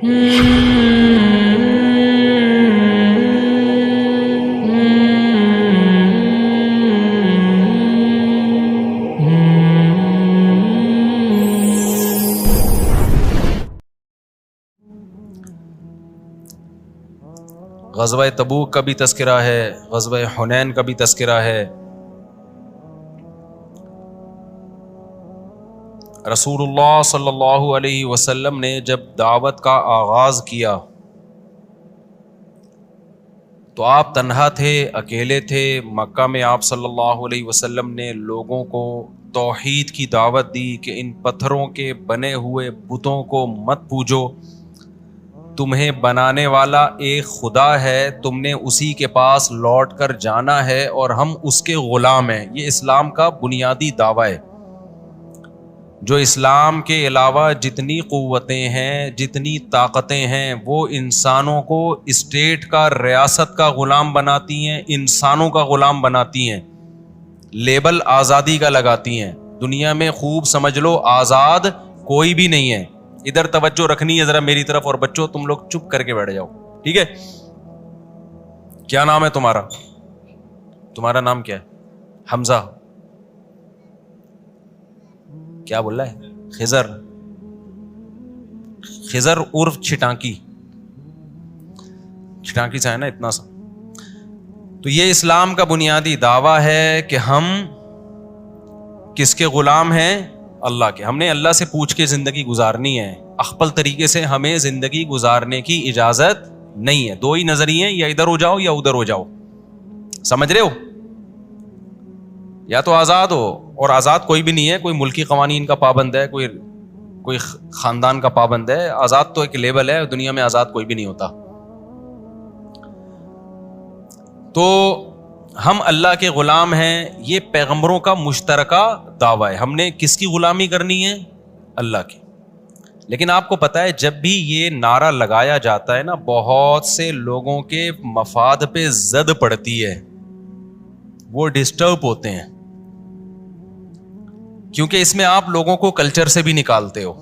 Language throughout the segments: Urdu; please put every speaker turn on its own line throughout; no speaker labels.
غزوہ تبوک کا بھی تذکرہ ہے، غزوہ حنین کا بھی تذکرہ ہے۔ رسول اللہ صلی اللہ علیہ وسلم نے جب دعوت کا آغاز کیا تو آپ تنہا تھے، اکیلے تھے۔ مکہ میں آپ صلی اللہ علیہ وسلم نے لوگوں کو توحید کی دعوت دی کہ ان پتھروں کے بنے ہوئے بتوں کو مت پوجو، تمہیں بنانے والا ایک خدا ہے، تم نے اسی کے پاس لوٹ کر جانا ہے اور ہم اس کے غلام ہیں۔ یہ اسلام کا بنیادی دعویٰ ہے۔ جو اسلام کے علاوہ جتنی قوتیں ہیں، جتنی طاقتیں ہیں، وہ انسانوں کو اسٹیٹ کا، ریاست کا غلام بناتی ہیں، انسانوں کا غلام بناتی ہیں، لیبل آزادی کا لگاتی ہیں۔ دنیا میں خوب سمجھ لو آزاد کوئی بھی نہیں ہے۔ ادھر توجہ رکھنی ہے ذرا میری طرف، اور بچوں تم لوگ چپ کر کے بیٹھ جاؤ، ٹھیک ہے؟ کیا نام ہے تمہارا؟ تمہارا نام کیا ہے؟ حمزہ؟ کیا بول رہا ہے؟ خضر؟ خضر عرف چھٹانکی، چھٹانکی سے ہے نا اتنا سا۔ تو یہ اسلام کا بنیادی دعویٰ ہے کہ ہم کس کے غلام ہیں؟ اللہ کے۔ ہم نے اللہ سے پوچھ کے زندگی گزارنی ہے، اخپل طریقے سے ہمیں زندگی گزارنے کی اجازت نہیں ہے۔ دو ہی نظریے، یا ادھر ہو جاؤ یا ادھر ہو جاؤ، سمجھ رہے ہو؟ یا تو آزاد ہو، اور آزاد کوئی بھی نہیں ہے، کوئی ملکی قوانین کا پابند ہے، کوئی خاندان کا پابند ہے۔ آزاد تو ایک لیبل ہے، دنیا میں آزاد کوئی بھی نہیں ہوتا۔ تو ہم اللہ کے غلام ہیں، یہ پیغمبروں کا مشترکہ دعویٰ ہے۔ ہم نے کس کی غلامی کرنی ہے؟ اللہ کی۔ لیکن آپ کو پتا ہے جب بھی یہ نعرہ لگایا جاتا ہے نا، بہت سے لوگوں کے مفاد پہ زد پڑتی ہے، وہ ڈسٹرب ہوتے ہیں، کیونکہ اس میں آپ لوگوں کو کلچر سے بھی نکالتے ہو،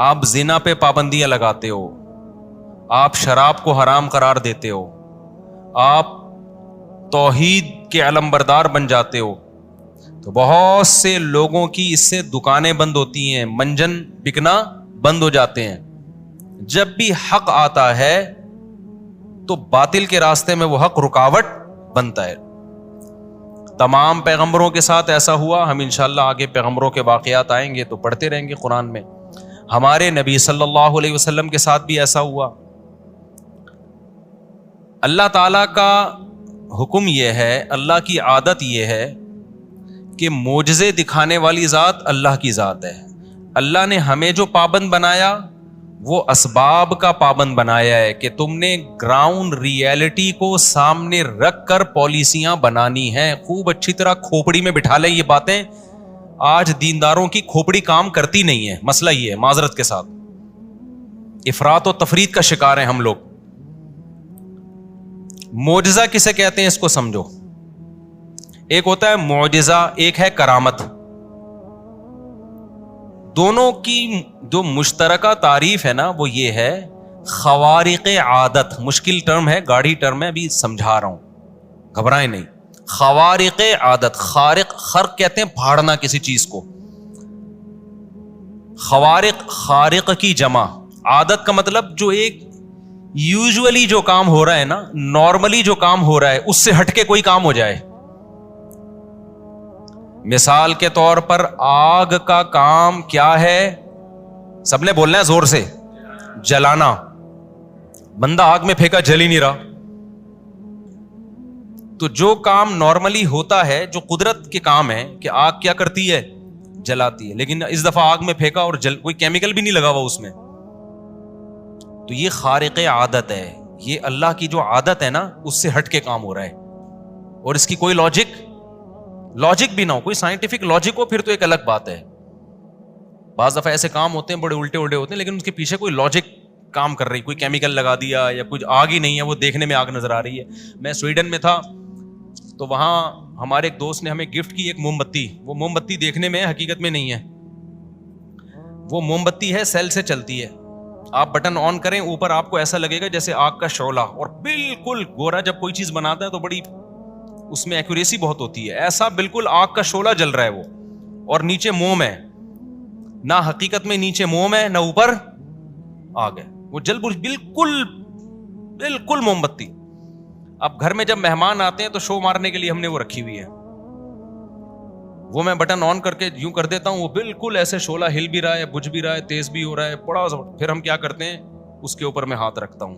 آپ زنا پہ پابندیاں لگاتے ہو، آپ شراب کو حرام قرار دیتے ہو، آپ توحید کے علمبردار بن جاتے ہو، تو بہت سے لوگوں کی اس سے دکانیں بند ہوتی ہیں، منجن بکنا بند ہو جاتے ہیں۔ جب بھی حق آتا ہے تو باطل کے راستے میں وہ حق رکاوٹ بنتا ہے۔ تمام پیغمبروں کے ساتھ ایسا ہوا، ہم انشاءاللہ آگے پیغمبروں کے واقعات آئیں گے تو پڑھتے رہیں گے قرآن میں۔ ہمارے نبی صلی اللہ علیہ وسلم کے ساتھ بھی ایسا ہوا۔ اللہ تعالیٰ کا حکم یہ ہے، اللہ کی عادت یہ ہے کہ معجزے دکھانے والی ذات اللہ کی ذات ہے۔ اللہ نے ہمیں جو پابند بنایا وہ اسباب کا پابند بنایا ہے کہ تم نے گراؤنڈ ریئلٹی کو سامنے رکھ کر پالیسیاں بنانی ہیں۔ خوب اچھی طرح کھوپڑی میں بٹھا لیں یہ باتیں۔ آج دینداروں کی کھوپڑی کام کرتی نہیں ہے، مسئلہ یہ ہے، معذرت کے ساتھ افراط و تفریط کا شکار ہیں ہم لوگ۔ معجزہ کسے کہتے ہیں اس کو سمجھو۔ ایک ہوتا ہے معجزہ، ایک ہے کرامت۔ دونوں کی جو مشترکہ تعریف ہے نا وہ یہ ہے خوارق عادت۔ مشکل ٹرم ہے، گاڑی ٹرم ہے، ابھی سمجھا رہا ہوں، گھبرائیں نہیں۔ خوارق عادت، خرق کہتے ہیں پھاڑنا کسی چیز کو، خوارق خارق کی جمع، عادت کا مطلب جو ایک یوزولی جو کام ہو رہا ہے نا، نارملی جو کام ہو رہا ہے اس سے ہٹ کے کوئی کام ہو جائے۔ مثال کے طور پر آگ کا کام کیا ہے؟ سب نے بولنا ہے زور سے، جلانا۔ بندہ آگ میں پھینکا، جل ہی نہیں رہا۔ تو جو کام نارملی ہوتا ہے، جو قدرت کے کام ہے کہ آگ کیا کرتی ہے؟ جلاتی ہے، لیکن اس دفعہ آگ میں پھینکا اور کوئی کیمیکل بھی نہیں لگا ہوا اس میں، تو یہ خارق عادت ہے۔ یہ اللہ کی جو عادت ہے نا اس سے ہٹ کے کام ہو رہا ہے، اور اس کی کوئی لاجک بھی نہ ہو، کوئی سائنٹیفک لاجک ہو پھر تو ایک الگ بات ہے۔ بعض دفعہ ایسے کام ہوتے ہیں بڑے الٹے ہوتے ہیں، لیکن اس کے پیچھے کوئی لاجک کام کر رہی، کوئی کیمیکل لگا دیا یا کچھ آگ ہی نہیں ہے، وہ دیکھنے میں آگ نظر آ رہی ہے۔ میں سویڈن میں تھا تو وہاں ہمارے ایک دوست نے ہمیں گفٹ کی ایک موم بتی۔ وہ موم بتی دیکھنے میں حقیقت میں نہیں ہے، وہ موم بتی ہے، سیل سے چلتی ہے۔ آپ بٹن آن کریں اوپر آپ کو ایسا لگے گا جیسے آگ کا شعلہ, اور بالکل گورا جب کوئی چیز بناتا ہے تو بڑی اس میں ایکوریسی بہت ہوتی ہے, ایسا بالکل آگ کا شعلہ جل رہا ہے وہ, اور نیچے موم ہے, نہ حقیقت میں نیچے موم ہے نہ اوپر آگ ہے, وہ جل بالکل بالکل موم بتی. اب گھر میں جب مہمان آتے ہیں تو شو مارنے کے لیے ہم نے وہ رکھی ہوئی ہے, وہ میں بٹن آن کر کے یوں کر دیتا ہوں, وہ بالکل ایسے شعلہ ہل بھی رہا ہے, بجھ بھی رہا ہے, تیز بھی ہو رہا ہے, بڑا پھر ہم کیا کرتے ہیں اس کے اوپر میں ہاتھ رکھتا ہوں,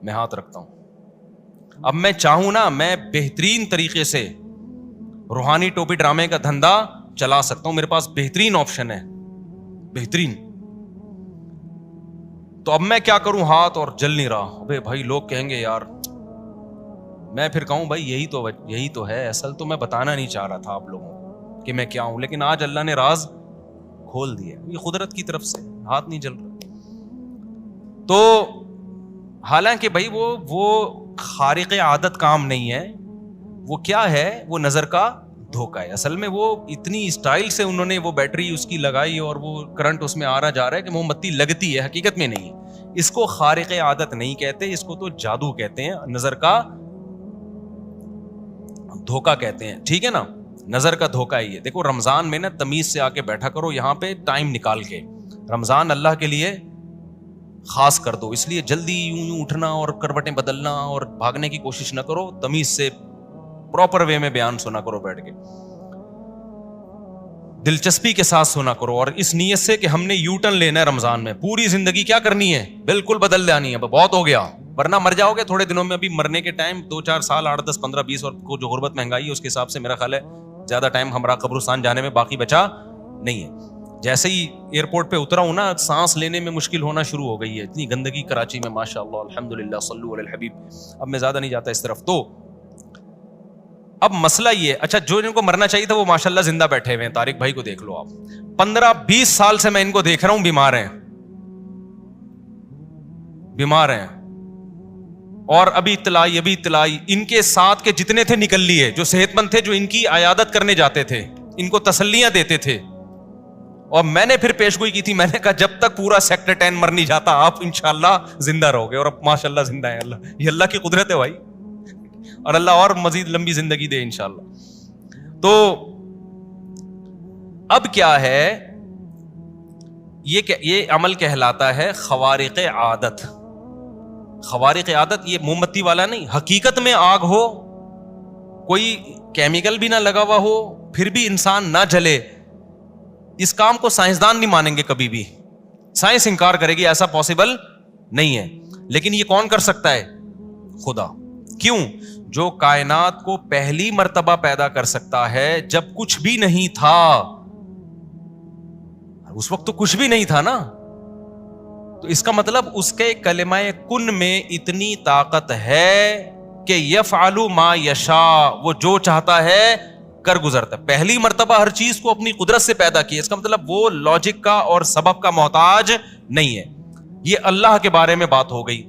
میں ہاتھ رکھتا ہوں. اب میں چاہوں نا میں بہترین طریقے سے روحانی ٹوپی ڈرامے کا دھندا چلا سکتا ہوں, میرے پاس بہترین آپشن ہے, بہترین. تو اب میں کیا کروں, ہاتھ اور جل نہیں رہا, ابے بھائی لوگ کہیں گے یار, میں پھر کہوں بھائی یہی تو ہے اصل, تو میں بتانا نہیں چاہ رہا تھا آپ لوگوں کو کہ میں کیا ہوں, لیکن آج اللہ نے راز کھول دیا, یہ قدرت کی طرف سے, ہاتھ نہیں جل رہا. تو حالانکہ بھائی وہ خارق عادت کام نہیں ہے, وہ کیا ہے, وہ نظر کا دھوکا ہے. اصل میں وہ اتنی اسٹائل سے انہوں نے وہ بیٹری اس کی لگائی اور وہ کرنٹ اس میں آ رہا جا رہا ہے کہ موم بتی لگتی ہے, حقیقت میں نہیں ہے. اس کو خارق عادت نہیں کہتے, اس کو تو جادو کہتے ہیں, نظر کا دھوکا کہتے ہیں, ٹھیک ہے نا, نظر کا دھوکا ہی ہے. دیکھو رمضان میں نا تمیز سے آ کے بیٹھا کرو یہاں پہ ٹائم نکال کے, رمضان اللہ کے لیے خاص کر دو, اس لیے جلدی یوں اٹھنا اور کروٹیں بدلنا اور بھاگنے کی کوشش نہ کرو, تمیز سے پراپر وے میں بیان سنا کرو, بیٹھ کے دلچسپی کے ساتھ سنا کرو, اور اس نیت سے کہ ہم نے یو ٹرن لینا ہے رمضان میں, پوری زندگی کیا کرنی ہے, بالکل بدل جانی ہے, بہت ہو گیا, ورنہ مر جاؤ گے تھوڑے دنوں میں. ابھی مرنے کے ٹائم 2-4 سال, 8, 10, 15, 20, اور جو غربت مہنگائی ہے اس کے حساب سے میرا خیال ہے زیادہ ٹائم ہمارا قبرستان جانے میں باقی بچا نہیں ہے. جیسے ہی ایئرپورٹ پہ اترا ہوں نا, سانس لینے میں مشکل ہونا شروع ہو گئی ہے, اتنی گندگی کراچی میں, ماشاء اللہ الحمدللہ, صلو علی الحبیب. اب میں زیادہ نہیں جاتا اس طرف. تو اب مسئلہ یہ, اچھا جو جن کو مرنا چاہیے تھا وہ ماشاءاللہ زندہ بیٹھے ہوئے ہیں. طارق بھائی کو دیکھ لو آپ, 15-20 سال سے میں ان کو دیکھ رہا ہوں, بیمار ہیں, اور ابھی اطلاعی ان کے ساتھ کے جتنے تھے نکل لیے, جو صحت مند تھے, جو ان کی عیادت کرنے جاتے تھے, ان کو تسلیاں دیتے تھے. اور میں نے پھر پیشگوئی کی تھی, میں نے کہا جب تک پورا سیکٹر 10 مر نہیں جاتا آپ انشاءاللہ زندہ رہو گے, اور اب ماشاءاللہ زندہ ہیں. یہ اللہ کی قدرت ہے بھائی, اور اللہ اور مزید لمبی زندگی دے انشاءاللہ. تو اب کیا ہے, یہ عمل کہلاتا ہے خوارق عادت. خوارق عادت یہ موم بتی والا نہیں, حقیقت میں آگ ہو, کوئی کیمیکل بھی نہ لگا ہوا ہو, پھر بھی انسان نہ جلے. اس کام کو سائنسدان نہیں مانیں گے کبھی بھی, سائنس انکار کرے گی, ایسا پاسبل نہیں ہے. لیکن یہ کون کر سکتا ہے, خدا. کیوں, جو کائنات کو پہلی مرتبہ پیدا کر سکتا ہے جب کچھ بھی نہیں تھا. اس وقت تو کچھ بھی نہیں تھا نا, تو اس کا مطلب اس کے کلمہ کن میں اتنی طاقت ہے کہ یفعل ما یشاء, وہ جو چاہتا ہے کر گزرتا ہے. پہلی مرتبہ ہر چیز کو اپنی قدرت سے پیدا کی, اس کا مطلب وہ لاجک کا اور سبب کا محتاج نہیں ہے. یہ اللہ کے بارے میں بات ہو گئی.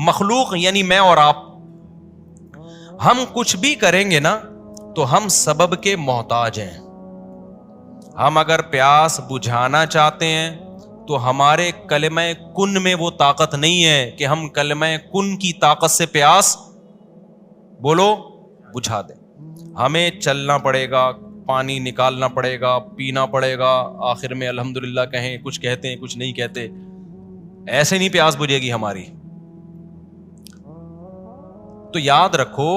مخلوق یعنی میں اور آپ, ہم کچھ بھی کریں گے نا تو ہم سبب کے محتاج ہیں. ہم اگر پیاس بجھانا چاہتے ہیں تو ہمارے کلمہ کن میں وہ طاقت نہیں ہے کہ ہم کلمہ کن کی طاقت سے پیاس بولو بجھا دیں. ہمیں چلنا پڑے گا, پانی نکالنا پڑے گا, پینا پڑے گا, آخر میں الحمدللہ کہیں, کچھ کہتے ہیں کچھ نہیں کہتے, ایسے نہیں پیاس بجھے گی ہماری. تو یاد رکھو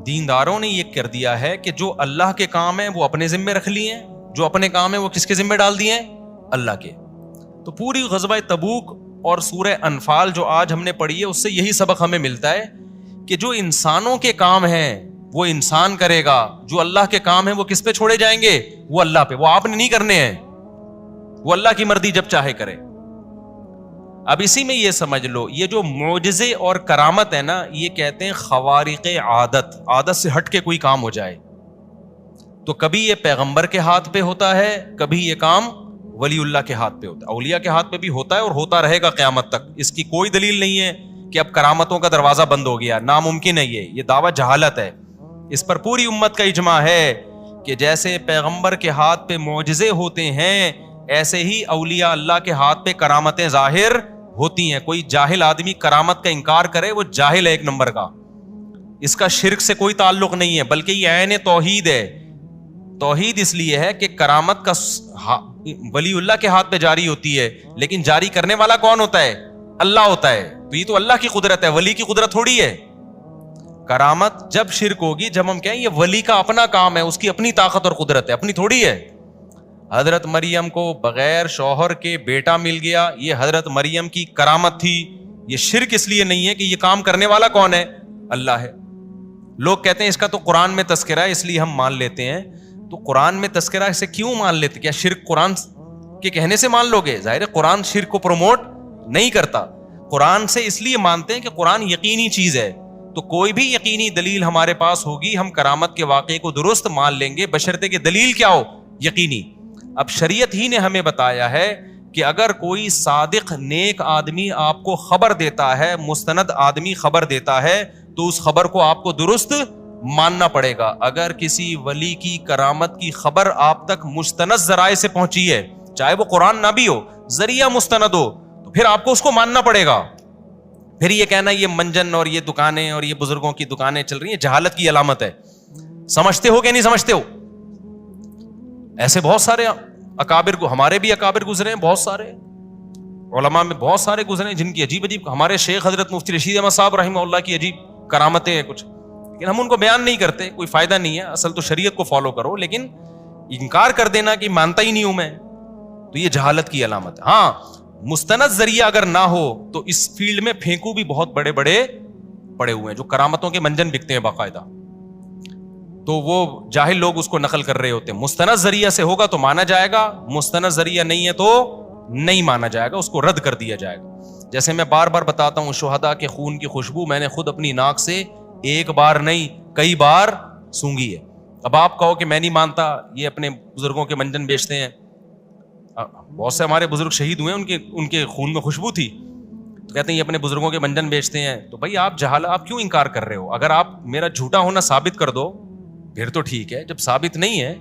دینداروں نے یہ کر دیا ہے کہ جو اللہ کے کام ہیں وہ اپنے ذمے رکھ لیے ہیں, جو اپنے کام ہیں وہ کس کے ذمے ڈال دیے ہیں, اللہ کے. تو پوری غزوہ تبوک اور سورہ انفال جو آج ہم نے پڑھی ہے اس سے یہی سبق ہمیں ملتا ہے کہ جو انسانوں کے کام ہیں وہ انسان کرے گا, جو اللہ کے کام ہیں وہ کس پہ چھوڑے جائیں گے, وہ اللہ پہ. وہ آپ نے نہیں کرنے ہیں, وہ اللہ کی مرضی جب چاہے کرے. اب اسی میں یہ سمجھ لو, یہ جو معجزے اور کرامت ہے نا, یہ کہتے ہیں خوارق عادت. عادت سے ہٹ کے کوئی کام ہو جائے, تو کبھی یہ پیغمبر کے ہاتھ پہ ہوتا ہے, کبھی یہ کام ولی اللہ کے ہاتھ پہ ہوتا ہے, اولیاء کے ہاتھ پہ بھی ہوتا ہے اور ہوتا رہے گا قیامت تک. اس کی کوئی دلیل نہیں ہے کہ اب کرامتوں کا دروازہ بند ہو گیا, ناممکن ہے. یہ دعویٰ جہالت ہے. اس پر پوری امت کا اجماع ہے کہ جیسے پیغمبر کے ہاتھ پہ معجزے ہوتے ہیں, ایسے ہی اولیاء اللہ کے ہاتھ پہ کرامتیں ظاہر ہوتی ہیں. کوئی جاہل آدمی کرامت کا انکار کرے وہ جاہل ہے ایک نمبر کا. اس کا شرک سے کوئی تعلق نہیں ہے بلکہ یہ عین توحید ہے. توحید اس لیے ہے کہ کرامت کا ولی اللہ کے ہاتھ پہ جاری ہوتی ہے, لیکن جاری کرنے والا کون ہوتا ہے؟ اللہ ہوتا ہے. تو یہ تو اللہ کی قدرت ہے, ولی کی قدرت تھوڑی ہے. کرامت جب شرک ہوگی جب ہم کہیں یہ ولی کا اپنا کام ہے, اس کی اپنی طاقت اور قدرت ہے, اپنی تھوڑی ہے. حضرت مریم کو بغیر شوہر کے بیٹا مل گیا, یہ حضرت مریم کی کرامت تھی. یہ شرک اس لیے نہیں ہے کہ یہ کام کرنے والا کون ہے؟ اللہ ہے. لوگ کہتے ہیں اس کا تو قرآن میں تذکرہ ہے اس لیے ہم مان لیتے ہیں. تو قرآن میں تذکرہ سے کیوں مان لیتے؟ کیا شرک قرآن کے کہنے سے مان لو گے؟ ظاہر ہے قرآن شرک کو پروموٹ نہیں کرتا. قرآن سے اس لیے مانتے ہیں کہ قرآن یقینی چیز ہے. تو کوئی بھی یقینی دلیل ہمارے پاس ہوگی ہم کرامت کے واقعے کو درست مان لیں گے, بشرطے کہ دلیل کیا ہو؟ یقینی. اب شریعت ہی نے ہمیں بتایا ہے کہ اگر کوئی صادق نیک آدمی آپ کو خبر دیتا ہے, مستند آدمی خبر دیتا ہے, تو اس خبر کو آپ کو درست ماننا پڑے گا. اگر کسی ولی کی کرامت کی خبر آپ تک مستند ذرائع سے پہنچی ہے, چاہے وہ قرآن نہ بھی ہو, ذریعہ مستند ہو, تو پھر آپ کو اس کو ماننا پڑے گا. پھر یہ کہنا یہ منجن اور یہ دکانیں اور یہ بزرگوں کی دکانیں چل رہی ہیں, جہالت کی علامت ہے. سمجھتے ہو کہ نہیں سمجھتے ہو؟ ایسے بہت سارے اکابر کو, ہمارے بھی اکابر گزرے ہیں, بہت سارے علماء میں بہت سارے گزرے ہیں جن کی عجیب عجیب, ہمارے شیخ حضرت مفتی رشید احمد صاحب رحمہ اللہ کی عجیب کرامتیں ہیں کچھ, لیکن ہم ان کو بیان نہیں کرتے, کوئی فائدہ نہیں ہے. اصل تو شریعت کو فالو کرو, لیکن انکار کر دینا کہ مانتا ہی نہیں ہوں میں, تو یہ جہالت کی علامت ہے. ہاں مستند ذریعہ اگر نہ ہو تو اس فیلڈ میں پھینکو بھی بہت بڑے بڑے پڑے ہوئے ہیں جو کرامتوں کے منجن بکتے ہیں باقاعدہ, تو وہ جاہل لوگ اس کو نقل کر رہے ہوتے ہیں. مستند ذریعہ سے ہوگا تو مانا جائے گا, مستند ذریعہ نہیں ہے تو نہیں مانا جائے گا, اس کو رد کر دیا جائے گا. جیسے میں بار بار بتاتا ہوں, شہداء کے خون کی خوشبو میں نے خود اپنی ناک سے ایک بار نہیں کئی بار سونگھی ہے. اب آپ کہو کہ میں نہیں مانتا, یہ اپنے بزرگوں کے منجن بیچتے ہیں. بہت سے ہمارے بزرگ شہید ہوئے ہیں, ان کے خون میں خوشبو تھی, تو کہتے ہیں یہ اپنے بزرگوں کے منجن بیچتے ہیں. تو بھائی آپ آپ کیوں انکار کر رہے ہو؟ اگر آپ میرا جھوٹا ہونا ثابت کر دو پھر تو ٹھیک ہے, جب ثابت نہیں ہے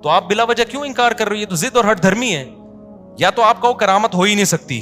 تو آپ بلا وجہ کیوں انکار کر رہے ہو؟ یہ تو ضد اور ہٹ دھرمی ہے. یا تو آپ کہو کرامت ہو ہی نہیں سکتی,